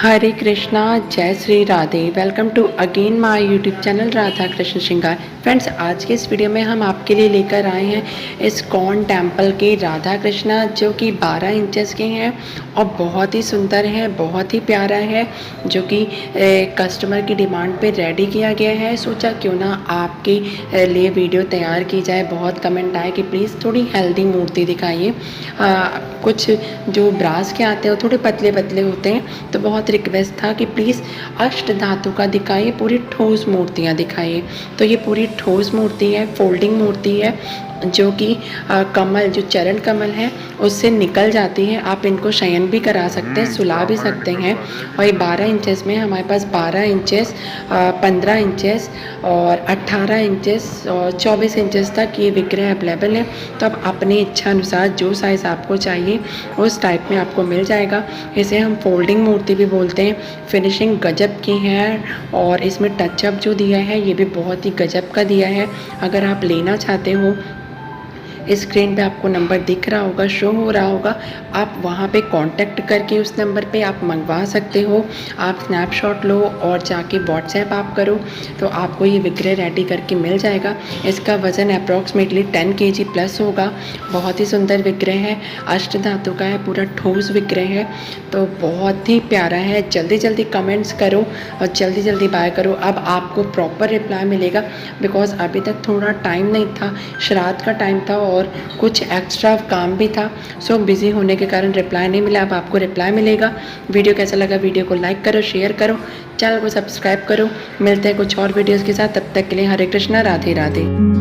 हरे कृष्णा, जय Shri Radhe. Welcome to again my YouTube channel Radha Krishna Shringar. Friends, आज के इस वीडियो में हम आपके लिए लेकर आए हैं इस्कॉन टेम्पल के राधा कृष्णा, जो कि 12 इंचेस के हैं और बहुत ही सुंदर है, बहुत ही प्यारा है, जो कि कस्टमर की डिमांड पे रेडी किया गया है। सोचा क्यों ना आपके लिए वीडियो तैयार की जाए। बहुत कमेंट आए कि प्लीज़ थोड़ी हेल्दी मूर्ति दिखाइए। कुछ जो ब्रास के आते हैं वो थोड़े पतले पतले होते हैं, तो बहुत रिक्वेस्ट था कि प्लीज़ अष्टधातु का दिखाइए, पूरी ठोस मूर्तियाँ दिखाइए। तो ये पूरी ठोस मूर्ति है, फोल्डिंग मूर्ति है, जो कि कमल, जो चरण कमल है उससे निकल जाती है। आप इनको शयन भी करा सकते हैं, सुला भी सकते हैं। और ये 12 इंचेस में हमारे पास 12 इंचेस, 15 इंचेस और 18 इंचेस और 24 इंचेस तक ये विग्रह अवेलेबल है। तो आप अपनी इच्छा अनुसार जो साइज़ आपको चाहिए उस टाइप में आपको मिल जाएगा। इसे हम फोल्डिंग मूर्ति भी बोलते हैं। फिनिशिंग गजब की है और इसमें टचअप जो दिया है ये भी बहुत ही गजब का दिया है। अगर आप लेना चाहते हो, स्क्रीन पे आपको नंबर दिख रहा होगा, शो हो रहा होगा, आप वहाँ पे कांटेक्ट करके उस नंबर पे आप मंगवा सकते हो। आप स्नैपशॉट लो और जाके व्हाट्सएप आप करो तो आपको ये विग्रह रेडी करके मिल जाएगा। इसका वज़न अप्रॉक्सीमेटली 10 kg प्लस होगा। बहुत ही सुंदर विग्रह है, अष्टधातु का है, पूरा ठोस विग्रह है, तो बहुत ही प्यारा है। जल्दी जल्दी कमेंट्स करो और जल्दी जल्दी बाय करो। अब आपको प्रॉपर रिप्लाई मिलेगा, बिकॉज अभी तक थोड़ा टाइम नहीं था, श्राद्ध का टाइम था और कुछ एक्स्ट्रा काम भी था। सो बिज़ी होने के कारण रिप्लाई नहीं मिला। अब आपको रिप्लाई मिलेगा। वीडियो कैसा लगा, वीडियो को लाइक करो, शेयर करो, चैनल को सब्सक्राइब करो। मिलते हैं कुछ और वीडियोज़ के साथ, तब तक के लिए हरे कृष्णा, राधे राधे।